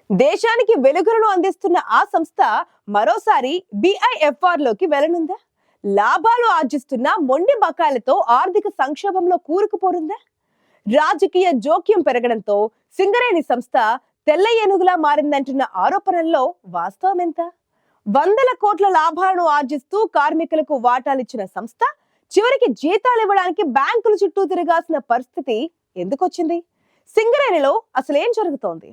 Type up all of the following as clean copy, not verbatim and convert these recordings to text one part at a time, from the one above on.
దేశానికి వెలుగులను అందిస్తున్న ఆ సంస్థ మరోసారి బిఐఎఫ్ఆర్ లోకి వెళ్లనుందా? లాభాలు ఆర్జిస్తున్న మొండి బకాయిలతో ఆర్థిక సంక్షోభంలో కూరుకుపోనుందా? రాజకీయ జోక్యం పెరగడంతో సింగరేణి సంస్థ తెల్ల ఏనుగులా మారిందంటున్న ఆరోపణల్లో వాస్తవం ఎంత? వందల కోట్ల లాభాలను ఆర్జిస్తూ కార్మికులకు వాటాలిచ్చిన సంస్థ చివరికి జీతాలు ఇవ్వడానికి బ్యాంకుల చుట్టూ తిరగాల్సిన పరిస్థితి ఎందుకొచ్చింది? సింగరేణిలో అసలేం జరుగుతోంది?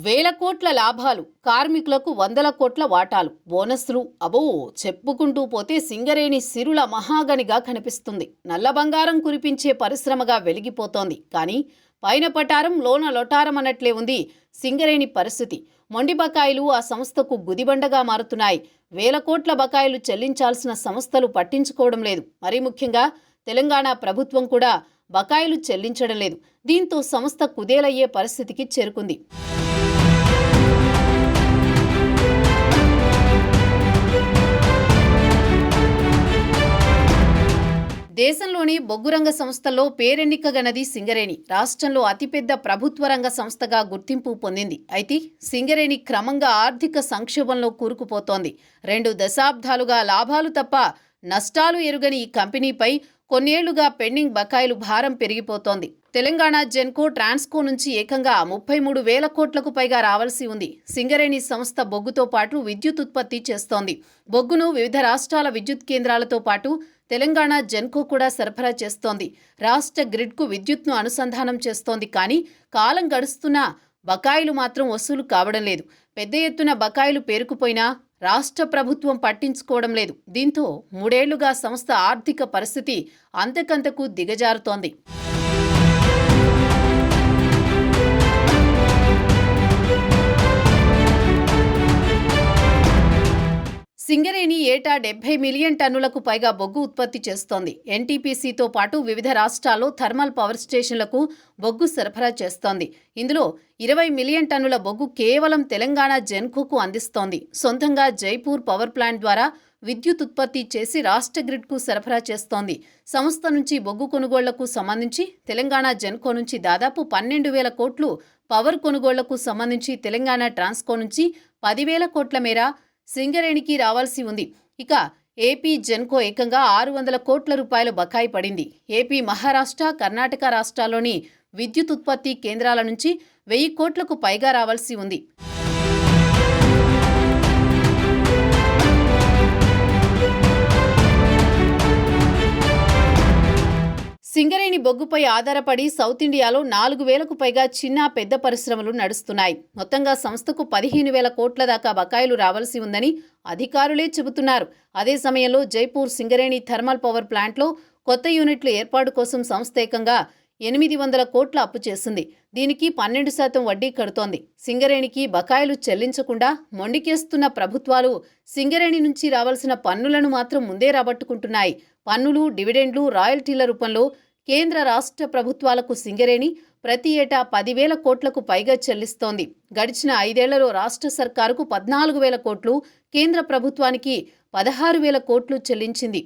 వేల కోట్ల లాభాలు, కార్మికులకు వందల కోట్ల వాటాలు, బోనస్లు, అబో చెప్పుకుంటూ పోతే సింగరేణి సిరుల మహాగనిగా కనిపిస్తుంది. నల్ల బంగారం కురిపించే పరిశ్రమగా వెలిగిపోతోంది. కానీ పైన పటారం లోన లొటారం అన్నట్లే ఉంది సింగరేణి పరిస్థితి. మొండి బకాయిలు ఆ సంస్థకు గుదిబండగా మారుతున్నాయి. వేల కోట్ల బకాయిలు చెల్లించాల్సిన సంస్థలు పట్టించుకోవడం లేదు. మరీ ముఖ్యంగా తెలంగాణ ప్రభుత్వం కూడా బకాయిలు చెల్లించడం లేదు. దీంతో సంస్థ కుదేలయ్యే పరిస్థితికి చేరుకుంది. దేశంలోని బొగ్గురంగ సంస్థల్లో పేరెన్నికగనది సింగరేణి. రాష్ట్రంలో అతిపెద్ద ప్రభుత్వ రంగ సంస్థగా గుర్తింపు పొందింది. అయితే సింగరేణి క్రమంగా ఆర్థిక సంక్షోభంలో కూరుకుపోతోంది. 2 దశాబ్దాలుగా లాభాలు తప్ప నష్టాలు ఎరుగని ఈ కంపెనీపై కొన్నేళ్లుగా పెండింగ్ బకాయిలు భారం పెరిగిపోతోంది. తెలంగాణ జెన్కో, ట్రాన్స్కో నుంచి ఏకంగా 33,000 కోట్లకు పైగా రావాల్సి ఉంది. సింగరేణి సంస్థ బొగ్గుతో పాటు విద్యుత్ ఉత్పత్తి చేస్తోంది. బొగ్గును వివిధ రాష్ట్రాల విద్యుత్ కేంద్రాలతో పాటు తెలంగాణ జెన్కో కూడా సరఫరా చేస్తోంది. రాష్ట్ర గ్రిడ్కు విద్యుత్ను అనుసంధానం చేస్తోంది. కానీ కాలం గడుస్తున్నా బకాయిలు మాత్రం వసూలు కావడం లేదు. పెద్ద ఎత్తున బకాయిలు పేరుకుపోయినా రాష్ట్ర ప్రభుత్వం పట్టించుకోవడం లేదు. దీంతో 3 ఏళ్లుగా సంస్థ ఆర్థిక పరిస్థితి అంతకంతకు దిగజారుతోంది. సింగరేణి ఏటా 70 మిలియన్ టన్నులకు పైగా బొగ్గు ఉత్పత్తి చేస్తోంది. ఎన్టీపీసీతో పాటు వివిధ రాష్ట్రాల్లో థర్మల్ పవర్ స్టేషన్లకు బొగ్గు సరఫరా చేస్తోంది. ఇందులో 20 మిలియన్ టన్నుల బొగ్గు కేవలం తెలంగాణ జెన్కోకు అందిస్తోంది. సొంతంగా జైపూర్ పవర్ ప్లాంట్ ద్వారా విద్యుత్ ఉత్పత్తి చేసి రాష్ట్ర గ్రిడ్కు సరఫరా చేస్తోంది. సంస్థ నుంచి బొగ్గు కొనుగోళ్లకు సంబంధించి తెలంగాణ జెన్కో నుంచి దాదాపు 12,000 కోట్లు, పవర్ కొనుగోళ్లకు సంబంధించి తెలంగాణ ట్రాన్స్కో నుంచి 10,000 కోట్ల మేర సింగరేణికి రావాల్సి ఉంది. ఇక ఏపీ జెన్కో ఏకంగా 600 కోట్ల రూపాయల బకాయి పడింది. ఏపీ, మహారాష్ట్ర, కర్ణాటక రాష్ట్రాల్లోని విద్యుత్ ఉత్పత్తి కేంద్రాల నుంచి 1000 కోట్లకు పైగా రావాల్సి ఉంది. సింగరేణి బొగ్గుపై ఆధారపడి సౌత్ ఇండియాలో 4,000కు పైగా చిన్న పెద్ద పరిశ్రమలు నడుస్తున్నాయి. మొత్తంగా సంస్థకు 15,000 కోట్ల దాకా బకాయిలు రావాల్సి ఉందని అధికారులే చెబుతున్నారు. అదే సమయంలో జైపూర్ సింగరేణి థర్మల్ పవర్ ప్లాంట్లో కొత్త యూనిట్ల ఏర్పాటు కోసం సంస్థ ఏకంగా 800 కోట్ల అప్పు చేసింది. దీనికి 12% వడ్డీ కడుతోంది. సింగరేణికి బకాయిలు చెల్లించకుండా మొండికేస్తున్న ప్రభుత్వాలు సింగరేణి నుంచి రావాల్సిన పన్నులను మాత్రం ముందే రాబట్టుకుంటున్నాయి. పన్నులు, డివిడెండ్లు, రాయల్టీల రూపంలో కేంద్ర, రాష్ట్ర ప్రభుత్వాలకు సింగరేణి ప్రతి ఏటా 10,000 కోట్లకు పైగా చెల్లిస్తోంది. గడిచిన 5 ఏళ్లలో రాష్ట్ర సర్కారుకు 14,000 కోట్లు, కేంద్ర ప్రభుత్వానికి 16,000 కోట్లు చెల్లించింది.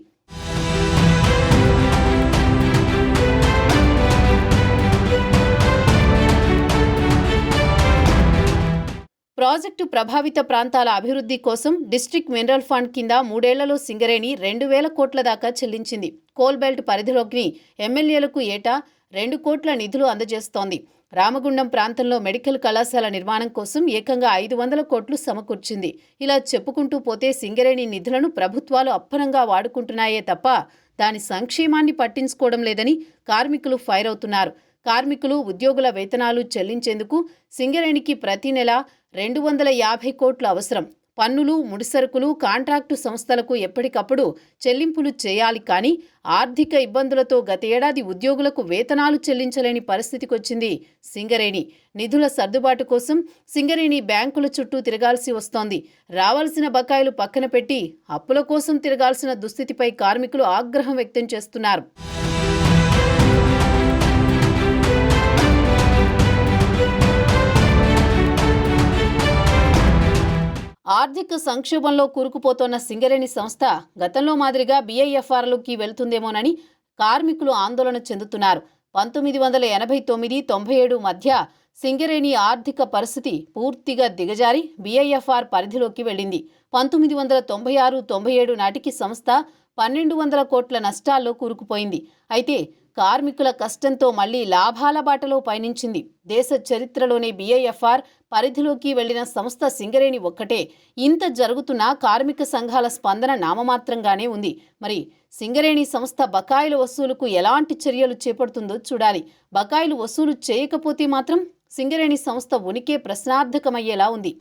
ప్రాజెక్టు ప్రభావిత ప్రాంతాల అభివృద్ధి కోసం డిస్ట్రిక్ట్ మినరల్ ఫండ్ కింద 3 ఏళ్లలో సింగరేణి 2,000 కోట్ల దాకా చెల్లించింది. కోల్ బెల్ట్ పరిధిలోకి ఎమ్మెల్యేలకు ఏటా 2 కోట్ల నిధులు అందజేస్తోంది. రామగుండం ప్రాంతంలో మెడికల్ కళాశాల నిర్మాణం కోసం ఏకంగా 500 కోట్లు సమకూర్చింది. ఇలా చెప్పుకుంటూ పోతే సింగరేణి నిధులను ప్రభుత్వాలు అప్పనంగా వాడుకుంటున్నాయే తప్ప దాని సంక్షేమాన్ని పట్టించుకోవడం లేదని కార్మికులు ఫైర్ అవుతున్నారు. కార్మికులు, ఉద్యోగుల వేతనాలు చెల్లించేందుకు సింగరేణికి ప్రతి నెల 250 కోట్లు అవసరం. పన్నులు, ముడిసరుకులు, కాంట్రాక్టు సంస్థలకు ఎప్పటికప్పుడు చెల్లింపులు చేయాలి. కానీ ఆర్థిక ఇబ్బందులతో గత ఏడాది ఉద్యోగులకు వేతనాలు చెల్లించలేని పరిస్థితికొచ్చింది సింగరేణి. నిధుల సర్దుబాటు కోసం సింగరేణి బ్యాంకుల చుట్టూ తిరగాల్సి వస్తోంది. రావాల్సిన బకాయిలు పక్కన పెట్టి అప్పుల కోసం తిరగాల్సిన దుస్థితిపై కార్మికులు ఆగ్రహం వ్యక్తం చేస్తున్నారు. ఆర్థిక సంక్షోభంలో కూరుకుపోతోన్న సింగరేణి సంస్థ గతంలో మాదిరిగా బీఐఎఫ్ఆర్లోకి వెళ్తుందేమోనని కార్మికులు ఆందోళన చెందుతున్నారు. 1989-97 మధ్య సింగరేణి ఆర్థిక పరిస్థితి పూర్తిగా దిగజారి బీఐఎఫ్ఆర్ పరిధిలోకి వెళ్ళింది. 1996-97 నాటికి సంస్థ 1200 కోట్ల నష్టాల్లో కూరుకుపోయింది. అయితే కార్మికుల కష్టంతో మళ్లీ లాభాల బాటలో పయనించింది. దేశ చరిత్రలోనే బీఐఎఫ్ఆర్ పరిధిలోకి వెళ్లిన సంస్థ సింగరేణి ఒక్కటే. ఇంత జరుగుతున్నా కార్మిక సంఘాల స్పందన నామమాత్రంగానే ఉంది. మరి సింగరేణి సంస్థ బకాయిల వసూలుకు ఎలాంటి చర్యలు చేపడుతుందో చూడాలి. బకాయిలు వసూలు చేయకపోతే మాత్రం సింగరేణి సంస్థ ఉనికే ప్రశ్నార్థకమయ్యేలా ఉంది.